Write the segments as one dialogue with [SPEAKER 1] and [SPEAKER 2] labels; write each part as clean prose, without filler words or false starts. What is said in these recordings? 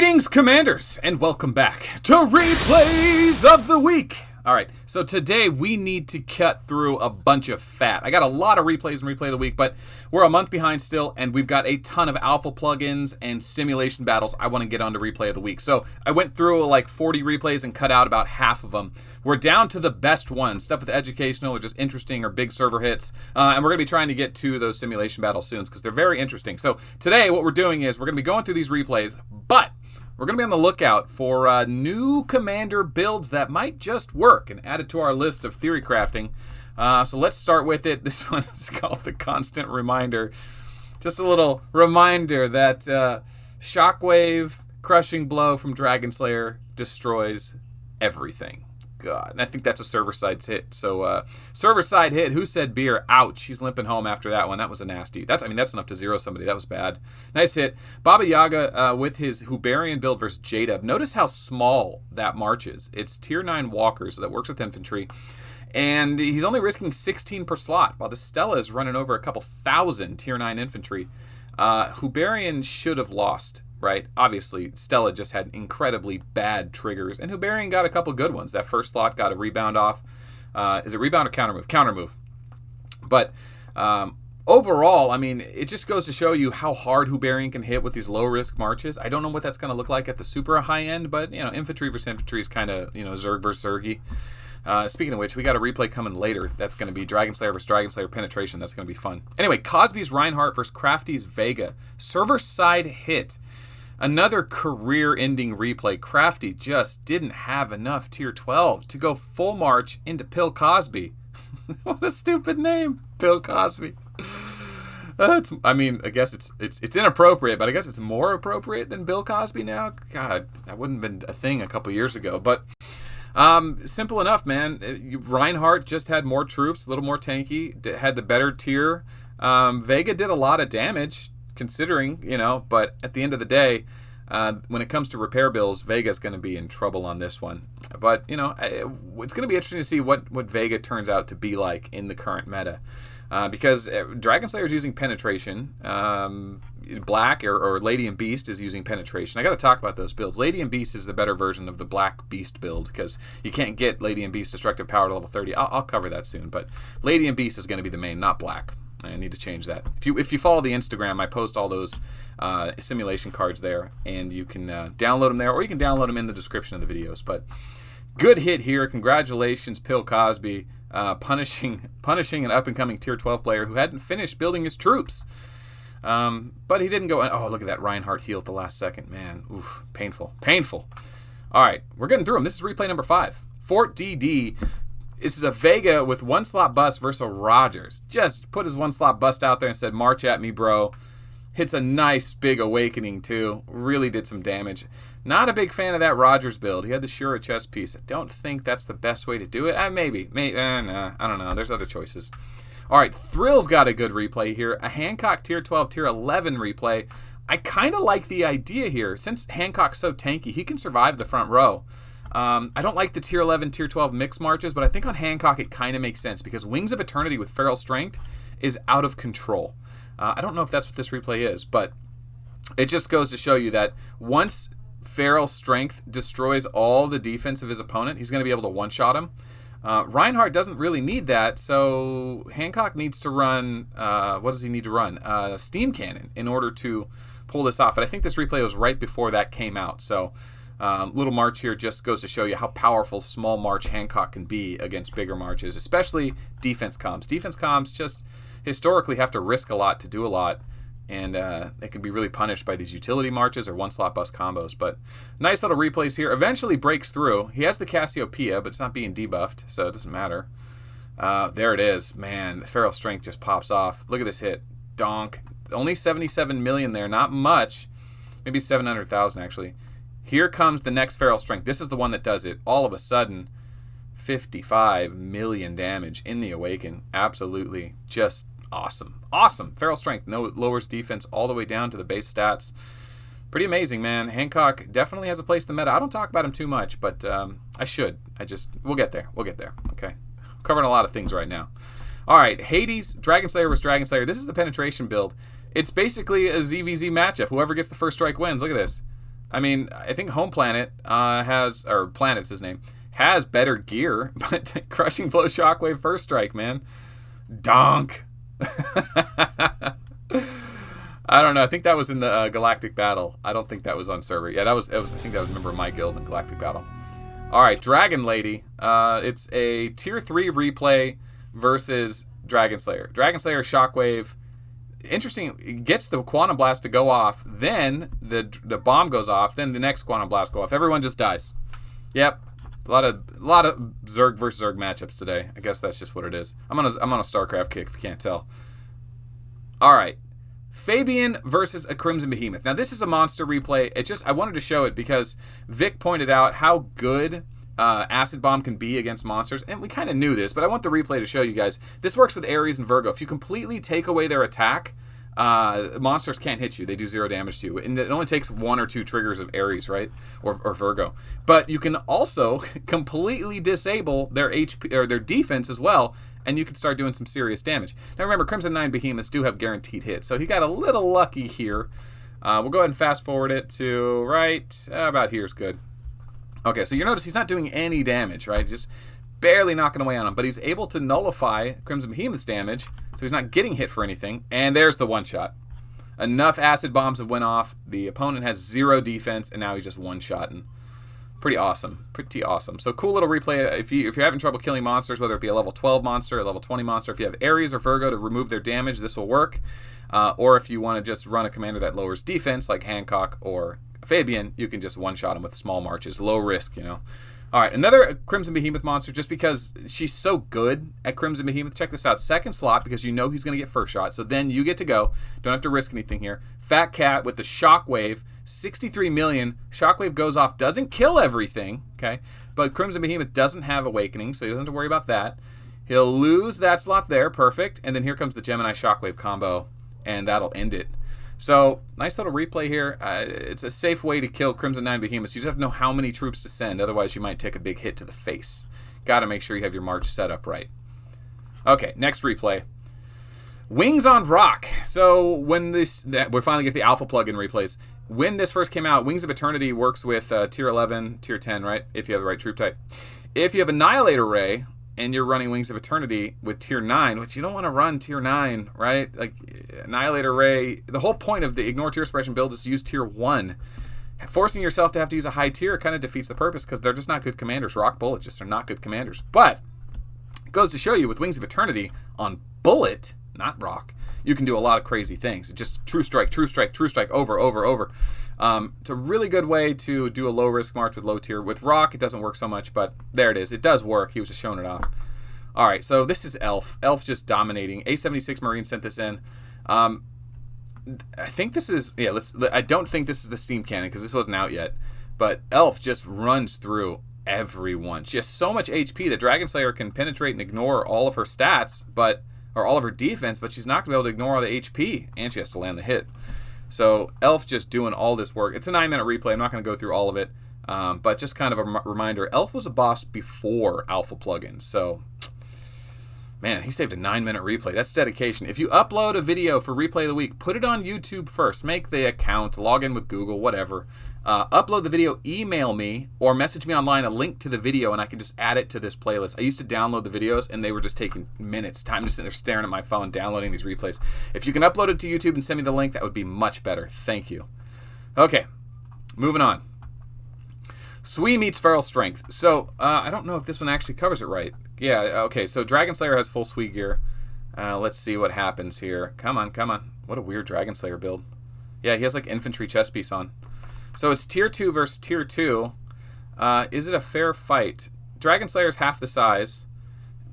[SPEAKER 1] Greetings, Commanders, and welcome back to Replays of the Week. All right, so today we need to cut through a bunch of fat. I got a lot of replays and replay of the week, but we're a month behind still, and we've got a ton of alpha plugins and simulation battles I want to get on to replay of the week. So I went through like 40 replays and cut out about half of them. We're down to the best ones, stuff with educational or just interesting or big server hits, and we're going to be trying to get to those simulation battles soon because they're very interesting. So today what we're doing is we're going to be going through these replays, but we're going to be on the lookout for new commander builds that might just work and add it to our list of theory crafting. So let's start with it. This one is called The Constant Reminder. Just a little reminder that Shockwave Crushing Blow from Dragon Slayer destroys everything. God, and I think that's a server-side hit. So, server-side hit. Who said beer? Ouch. He's limping home after that one. That was a nasty. That's enough to zero somebody. That was bad. Nice hit. Baba Yaga with his Hubarian build versus J-Dub. Notice how small that march is. It's tier 9 walker, so that works with infantry. And he's only risking 16 per slot, while the Stella is running over a couple thousand tier 9 infantry. Hubarian should have lost. Right? Obviously, Stella just had incredibly bad triggers, and Hubarian got a couple good ones. That first slot got a rebound off. Is it rebound or counter move? Counter move. But overall, I mean, it just goes to show you how hard Hubarian can hit with these low-risk marches. I don't know what that's going to look like at the super high end, but, you know, infantry versus infantry is kind of, you know, Zerg versus Zergy. Speaking of which, we got a replay coming later. That's going to be Dragon Slayer versus Dragon Slayer Penetration. That's going to be fun. Anyway, Cosby's Reinhardt versus Crafty's Vega. Server-side hit. Another career-ending replay. Crafty just didn't have enough tier 12 to go full march into Pill Cosby. What a stupid name, Pill Cosby. I mean, I guess it's inappropriate, but I guess it's more appropriate than Bill Cosby now. God, that wouldn't have been a thing a couple years ago. But simple enough, man. Reinhardt just had more troops, a little more tanky, had the better tier. Vega did a lot of damage, considering, you know, but at the end of the day, when it comes to repair bills, Vega's going to be in trouble on this one. But, you know, it's going to be interesting to see what Vega turns out to be like in the current meta. Because Dragon Slayer is using penetration. Black or Lady and Beast is using penetration. I got to talk about those builds. Lady and Beast is the better version of the Black Beast build because you can't get Lady and Beast destructive power to level 30. I'll cover that soon. But Lady and Beast is going to be the main, not Black. I need to change that. If you follow the Instagram, I post all those simulation cards there, and you can download them there, or you can download them in the description of the videos. But good hit here. Congratulations, Pill Cosby, punishing an up-and-coming Tier 12 player who hadn't finished building his troops. But he didn't go... Oh, look at that Reinhardt heal at the last second. Man, oof, painful. Painful. All right, we're getting through them. This is replay number 5. Fort DD... This is a Vega with one slot bust versus a Rogers. Just put his one slot bust out there and said, march at me, bro. Hits a nice big awakening, too. Really did some damage. Not a big fan of that Rogers build. He had the Shura chest piece. I don't think that's the best way to do it. Maybe. No, I don't know. There's other choices. All right, Thrill's got a good replay here. A Hancock Tier 12, Tier 11 replay. I kind of like the idea here. Since Hancock's so tanky, he can survive the front row. I don't like the Tier 11, Tier 12 mixed marches, but I think on Hancock it kind of makes sense because Wings of Eternity with Feral Strength is out of control. I don't know if that's what this replay is, but it just goes to show you that once Feral Strength destroys all the defense of his opponent, he's going to be able to one-shot him. Reinhardt doesn't really need that, so Hancock needs to run, what does he need to run? Steam Cannon in order to pull this off. But I think this replay was right before that came out, so... little march here just goes to show you how powerful small march Hancock can be against bigger marches, especially defense comms. Defense comms just historically have to risk a lot to do a lot, and it can be really punished by these utility marches or one slot bust combos. But nice little replays here. Eventually breaks through. He has the Cassiopeia, but it's not being debuffed, so it doesn't matter. There it is. Man, the Feral Strength just pops off. Look at this hit. Donk. Only 77 million there. Not much. Maybe 700,000 actually. Here comes the next Feral Strength. This is the one that does it. All of a sudden, 55 million damage in the Awaken. Absolutely just awesome. Awesome. Feral Strength lowers defense all the way down to the base stats. Pretty amazing, man. Hancock definitely has a place in the meta. I don't talk about him too much, but I should. We'll get there. We'll get there. Okay. Covering a lot of things right now. All right. Hades, Dragon Slayer versus Dragon Slayer. This is the penetration build. It's basically a ZVZ matchup. Whoever gets the first strike wins. Look at this. I mean, I think Home Planet has, or Planet's his name, has better gear, but Crushing Blow Shockwave First Strike, man. Donk. I don't know. I think that was in the Galactic Battle. I don't think that was on server. Yeah, that was. I think that was a member of my guild in Galactic Battle. All right, Dragon Lady. It's a tier 3 replay versus Dragon Slayer. Dragon Slayer Shockwave. Interesting. It gets the Quantum Blast to go off. Then the bomb goes off. Then the next Quantum Blast go off. Everyone just dies. Yep. A lot of Zerg versus Zerg matchups today. I guess that's just what it is. I'm on a StarCraft kick if you can't tell. All right. Fabian versus a Crimson Behemoth. Now, this is a monster replay. I wanted to show it because Vic pointed out how good Acid Bomb can be against monsters, and we kind of knew this, but I want the replay to show you guys. This works with Ares and Virgo. If you completely take away their attack, monsters can't hit you. They do 0 damage to you, and it only takes 1 or 2 triggers of Ares, right, or Virgo. But you can also completely disable their HP or their defense as well, and you can start doing some serious damage. Now remember, Crimson 9 Behemoths do have guaranteed hits, so he got a little lucky here. We'll go ahead and fast forward it to right about here's good. Okay, so you notice he's not doing any damage, right? Just barely knocking away on him, but he's able to nullify Crimson Behemoth's damage, so he's not getting hit for anything, and there's the one-shot. Enough acid bombs have went off, the opponent has 0 defense, and now he's just one-shotting. Pretty awesome. Pretty awesome. So cool little replay. If you're having trouble killing monsters, whether it be a level 12 monster, a level 20 monster, if you have Ares or Virgo to remove their damage, this will work. Or if you want to just run a commander that lowers defense, like Hancock or Fabian, you can just one-shot him with small marches. Low risk, you know. All right, another Crimson Behemoth monster, just because she's so good at Crimson Behemoth. Check this out. Second slot, because you know he's going to get first shot. So then you get to go. Don't have to risk anything here. Fat Cat with the Shockwave. 63 million. Shockwave goes off. Doesn't kill everything, okay? But Crimson Behemoth doesn't have Awakening, so he doesn't have to worry about that. He'll lose that slot there. Perfect. And then here comes the Gemini Shockwave combo, and that'll end it. So, nice little replay here. It's a safe way to kill Crimson 9 Behemoths. You just have to know how many troops to send, otherwise you might take a big hit to the face. Got to make sure you have your march set up right. Okay, next replay. Wings on Rock. So, when we finally get the alpha plugin replays. When this first came out, Wings of Eternity works with tier 11, tier 10, right? If you have the right troop type. If you have Annihilator Ray, and you're running Wings of Eternity with tier 9, which you don't want to run tier 9, right? Like, Annihilator Ray, the whole point of the Ignore Tier Suppression build is to use tier 1. Forcing yourself to have to use a high tier kind of defeats the purpose because they're just not good commanders. Rock Bullet just are not good commanders. But it goes to show you with Wings of Eternity on Bullet, not Rock, you can do a lot of crazy things. Just true strike, over. It's a really good way to do a low-risk march with low tier. With Rock, it doesn't work so much, but there it is. It does work. He was just showing it off. All right, so this is Elf. Elf just dominating. A76 Marine sent this in. I think this is... Yeah, I don't think this is the Steam Cannon because this wasn't out yet. But Elf just runs through everyone. She has so much HP that Dragon Slayer can penetrate and ignore all of her stats, or all of her defense, but she's not going to be able to ignore all the HP, and she has to land the hit. So Elf just doing all this work. It's a 9-minute replay. I'm not going to go through all of it, but just kind of a reminder, Elf was a boss before alpha plugins, so man, he saved a 9-minute replay. That's dedication. If you upload a video for Replay of the Week, put it on YouTube first. Make the account, log in with Google, whatever. Upload the video, email me, or message me online a link to the video, and I can just add it to this playlist. I used to download the videos, and they were just taking minutes. Time just sitting there staring at my phone, downloading these replays. If you can upload it to YouTube and send me the link, that would be much better. Thank you. Okay, moving on. Sui meets Feral Strength. So, I don't know if this one actually covers it right. Yeah, okay, so Dragon Slayer has full Sui gear. Let's see what happens here. Come on. What a weird Dragon Slayer build. Yeah, he has like infantry chest piece on. So it's tier 2 versus tier 2. Is it a fair fight? Dragon Slayer's half the size,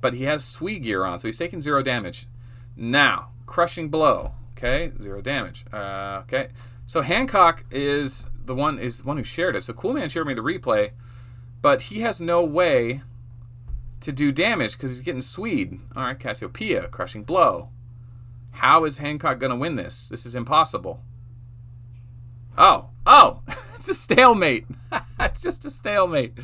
[SPEAKER 1] but he has Sui gear on, so he's taking 0 damage. Now, Crushing Blow. Okay, 0 damage. Okay. So Hancock is the one who shared it. So Coolman shared me the replay, but he has no way to do damage because he's getting Swede. All right, Cassiopeia, Crushing Blow. How is Hancock going to win this? This is impossible. Oh, it's a stalemate. It's just a stalemate.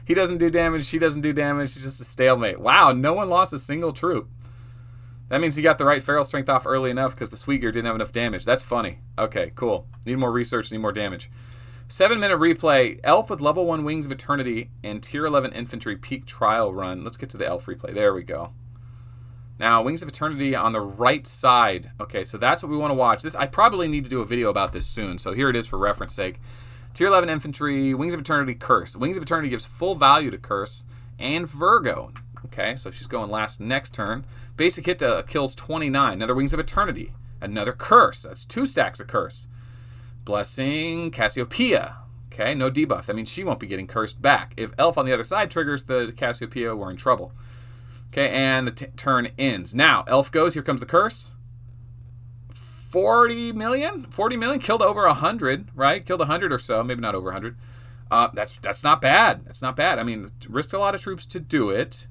[SPEAKER 1] He doesn't do damage, she doesn't do damage, it's just a stalemate. Wow, no one lost a single troop. That means he got the right Feral Strength off early enough because the Sweeger didn't have enough damage. That's funny. Okay, cool. Need more research, need more damage. 7-minute replay. Elf with level 1 Wings of Eternity and tier 11 infantry peak trial run. Let's get to the elf replay. There we go. Now, Wings of Eternity on the right side. Okay, so that's what we want to watch. This I probably need to do a video about this soon, so here it is for reference sake. Tier 11 infantry, Wings of Eternity, Curse. Wings of Eternity gives full value to Curse and Virgo. Okay, so she's going last next turn. Basic hit kills 29. Another Wings of Eternity. Another Curse. That's 2 stacks of Curse. Blessing, Cassiopeia. Okay, no debuff. That means she won't be getting cursed back. If Elf on the other side triggers the Cassiopeia, we're in trouble. Okay, and the turn ends. Now, Elf goes. Here comes the Curse. 40 million? 40 million? Killed over 100, right? Killed 100 or so. Maybe not over 100. That's not bad. That's not bad. I mean, risked a lot of troops to do it.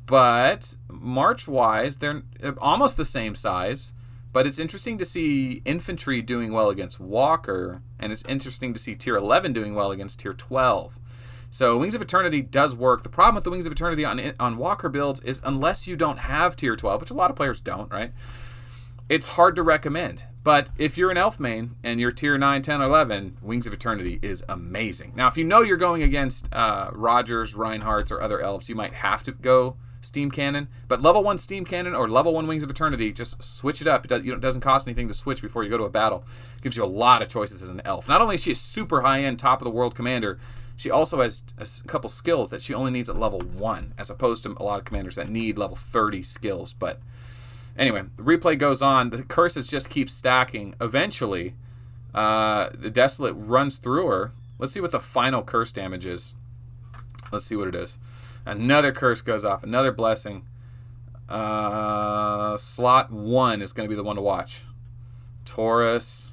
[SPEAKER 1] But march-wise, they're almost the same size. But it's interesting to see infantry doing well against Walker, and it's interesting to see tier 11 doing well against tier 12. So Wings of Eternity does work. The problem with the Wings of Eternity on Walker builds is unless you don't have tier 12, which a lot of players don't, right? It's hard to recommend. But if you're an elf main and you're tier 9, 10, 11, Wings of Eternity is amazing. Now, if you know you're going against Rogers, Reinhardt's, or other elves, you might have to go Steam Cannon, but level 1 Steam Cannon or level 1 Wings of Eternity, just switch it up. It doesn't cost anything to switch before you go to a battle. It gives you a lot of choices as an elf. Not only is she a super high-end, top-of-the-world commander, she also has a couple skills that she only needs at level 1, as opposed to a lot of commanders that need level 30 skills. But anyway, the replay goes on. The curses just keep stacking. Eventually, the Desolate runs through her. Let's see what the final curse damage is. Let's see what it is. Another curse goes off. Another blessing. Slot 1 is going to be the one to watch. Taurus.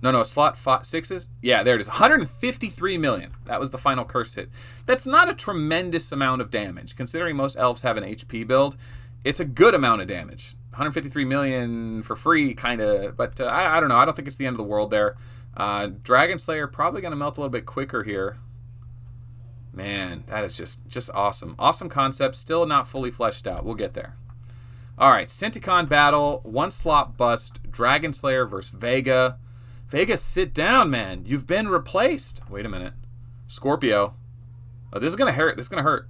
[SPEAKER 1] No, slot 6 is? Yeah, there it is. 153 million. That was the final curse hit. That's not a tremendous amount of damage. Considering most elves have an HP build, it's a good amount of damage. 153 million for free, kind of. But I don't know. I don't think it's the end of the world there. Dragon Slayer probably going to melt a little bit quicker here. Man, that is just awesome. Awesome concept, still not fully fleshed out. We'll get there. All right, Synticon battle, 1 slot bust, Dragon Slayer versus Vega. Vega, sit down, man. You've been replaced. Wait a minute. Scorpio. Oh, this is going to hurt. This is going to hurt.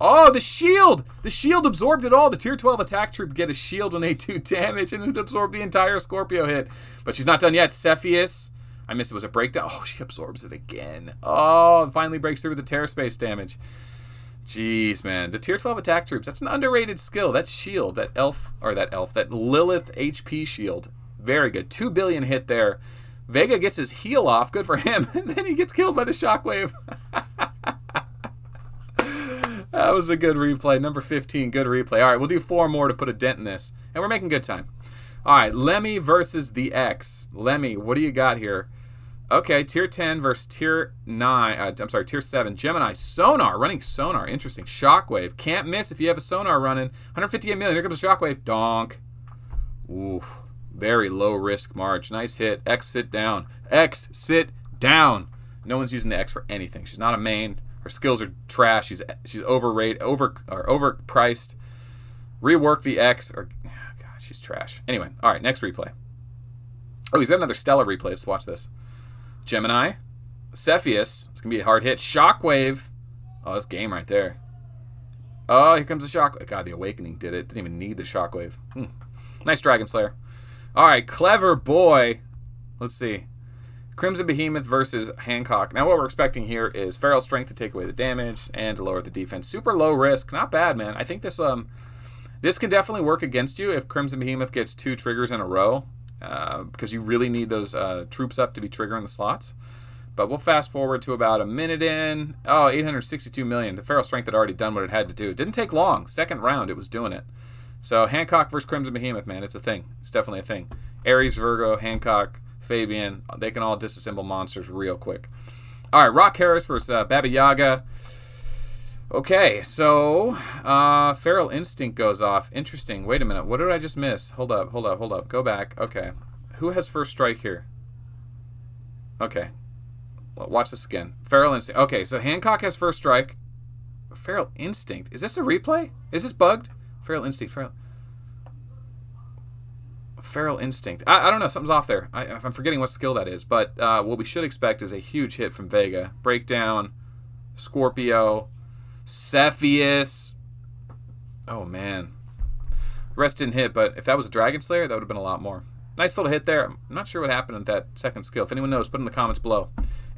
[SPEAKER 1] Oh, the shield! The shield absorbed it all. The tier 12 attack troop get a shield when they do damage, and it absorbed the entire Scorpio hit. But she's not done yet. Cepheus. I missed it. Was a breakdown? Oh, she absorbs it again. Oh, and finally breaks through with the terror space damage. Jeez, man. The tier 12 attack troops, that's an underrated skill. That shield, that Lilith HP shield. Very good. 2 billion hit there. Vega gets his heal off. Good for him. And then he gets killed by the shockwave. That was a good replay. Number 15, good replay. All right, we'll do 4 more to put a dent in this. And we're making good time. All right, Lemmy versus the X. Lemmy, what do you got here? Okay, tier 10 versus tier 9. Tier 7. Gemini. Sonar. Running sonar. Interesting. Shockwave. Can't miss if you have a sonar running. 158 million. Here comes the shockwave. Donk. Oof. Very low risk march. Nice hit. X, sit down. X, sit down. No one's using the X for anything. She's not a main. Her skills are trash. She's overrated, overpriced. Rework the X. Or God, she's trash. Anyway, all right. Next replay. Oh, he's got another stellar replay. Let's watch this. Gemini. Cepheus. It's gonna be a hard hit. Shockwave. Oh, that's game right there. Oh, here comes the shockwave. God, the Awakening did it. Didn't even need the shockwave. Nice Dragon Slayer. All right, clever boy. Let's see. Crimson Behemoth versus Hancock. Now what we're expecting here is Feral Strength to take away the damage and to lower the defense. Super low risk. Not bad, man. I think this can definitely work against you if Crimson Behemoth gets 2 triggers in a row, because you really need those troops up to be triggering the slots. But we'll fast forward to about a minute in. Oh, 862 million. The Feral Strength had already done what it had to do. It didn't take long. Second round, it was doing it. So Hancock versus Crimson Behemoth, man. It's a thing. It's definitely a thing. Ares, Virgo, Hancock, Fabian, they can all disassemble monsters real quick. All right, Rock Harris versus Baba Yaga. Okay, so Feral Instinct goes off. Interesting. Wait a minute. What did I just miss? Hold up. Go back. Okay. Who has first strike here? Okay. Well, watch this again. Feral Instinct. Okay, so Hancock has first strike. Feral Instinct. Is this a replay? Is this bugged? Feral Instinct. Feral Instinct. I don't know. Something's off there. I'm forgetting what skill that is. But what we should expect is a huge hit from Vega. Breakdown, Scorpio, Cepheus. Oh, man. The rest didn't hit, but if that was a Dragon Slayer, that would have been a lot more. Nice little hit there. I'm not sure what happened with that second skill. If anyone knows, put it in the comments below.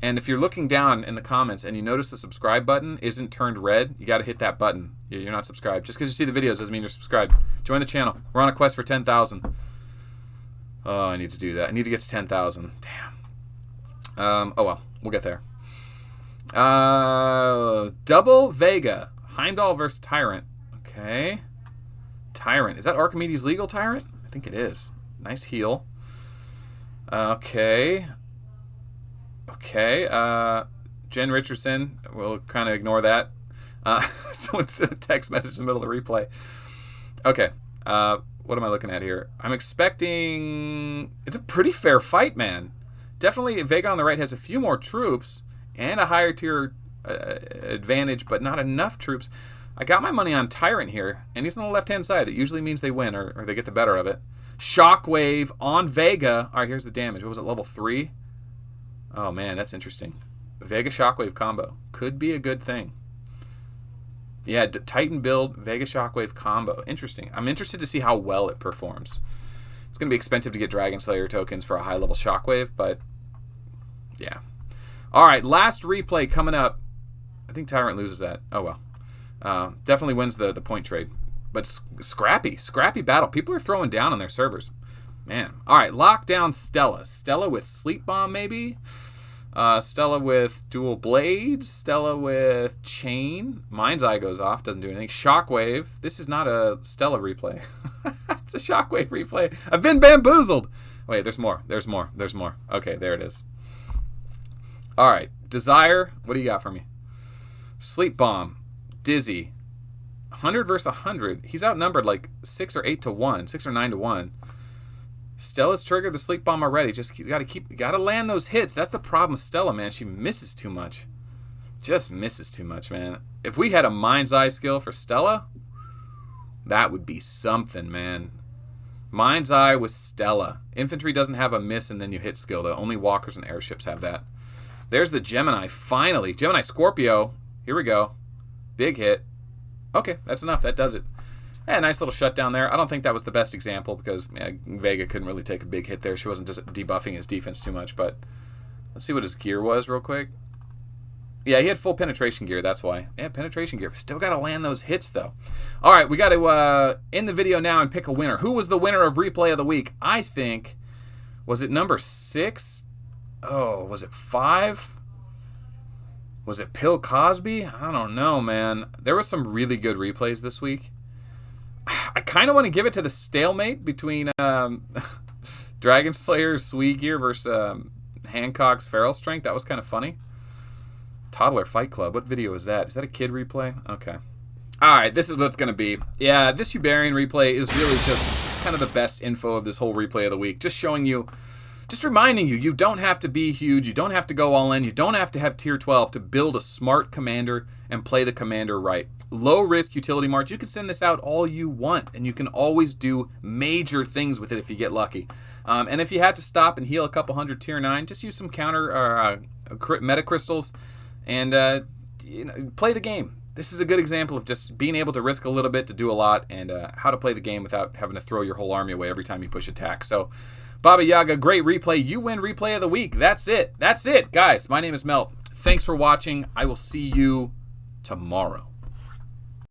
[SPEAKER 1] And if you're looking down in the comments and you notice the subscribe button isn't turned red, you got to hit that button. You're not subscribed. Just because you see the videos doesn't mean you're subscribed. Join the channel. We're on a quest for 10,000. Oh, I need to do that. I need to get to 10,000. Damn. Oh, well. We'll get there. Double Vega. Heimdall versus Tyrant. Okay. Tyrant. Is that Archimedes' legal Tyrant? I think it is. Nice heal. Okay. Okay. Jen Richardson. We'll kind of ignore that. Someone sent a text message in the middle of the replay. Okay. What am I looking at here? I'm expecting... It's a pretty fair fight, man. Definitely Vega on the right has a few more troops and a higher tier advantage, but not enough troops. I got my money on Tyrant here, and he's on the left-hand side. It usually means they win or they get the better of it. Shockwave on Vega. All right, here's the damage. What was it, level 3? Oh, man, that's interesting. Vega Shockwave combo. Could be a good thing. Yeah, Titan build, Vega Shockwave combo. Interesting. I'm interested to see how well it performs. It's going to be expensive to get Dragon Slayer tokens for a high-level Shockwave, but yeah. All right, last replay coming up. I think Tyrant loses that. Oh, well. Definitely wins the point trade. But scrappy battle. People are throwing down on their servers. Man. All right, lockdown Stella. Stella with Sleep Bomb, maybe? Stella with Dual Blades. Stella with Chain. Mind's Eye goes off. Doesn't do anything. Shockwave. This is not a Stella replay. It's a Shockwave replay. I've been bamboozled. Wait, there's more. There's more. There's more. Okay, there it is. All right. Desire. What do you got for me? Sleep Bomb. Dizzy. 100 versus 100. He's outnumbered like 6 or 8 to 1. 6 or 9 to 1. Stella's triggered the Sleep Bomb already. Just gotta land those hits. That's the problem with Stella, man. She misses too much. Just misses too much, man. If we had a Mind's Eye skill for Stella, that would be something, man. Mind's Eye with Stella. Infantry doesn't have a miss and then you hit skill, though. Only walkers and airships have that. There's the Gemini, finally. Gemini Scorpio. Here we go. Big hit. Okay, that's enough. That does it. Yeah, nice little shutdown there. I don't think that was the best example because Vega couldn't really take a big hit there. She wasn't just debuffing his defense too much, but let's see what his gear was real quick. Yeah, he had full penetration gear, that's why. Yeah, penetration gear. Still got to land those hits, though. All right, we got to end the video now and pick a winner. Who was the winner of Replay of the Week? I think, was it number 6? Oh, was it 5? Was it Pill Cosby? I don't know, man. There was some really good replays this week. I kind of want to give it to the stalemate between Dragon Slayer's Sweet Gear versus Hancock's Feral Strength. That was kind of funny. Toddler Fight Club. What video is that? Is that a kid replay? Okay. All right, this is what it's going to be. Yeah, this Uberian replay is really just kind of the best info of this whole replay of the week. Just showing you, just reminding you, you don't have to be huge. You don't have to go all in. You don't have to have tier 12 to build a smart commander and play the commander right. Low risk utility march. You can send this out all you want, and you can always do major things with it if you get lucky. And if you have to stop and heal a couple hundred tier 9, just use some counter or meta crystals and play the game. This is a good example of just being able to risk a little bit to do a lot and how to play the game without having to throw your whole army away every time you push attack. So, Baba Yaga, great replay. You win Replay of the Week. That's it. That's it, guys. My name is Melt. Thanks for watching. I will see you tomorrow.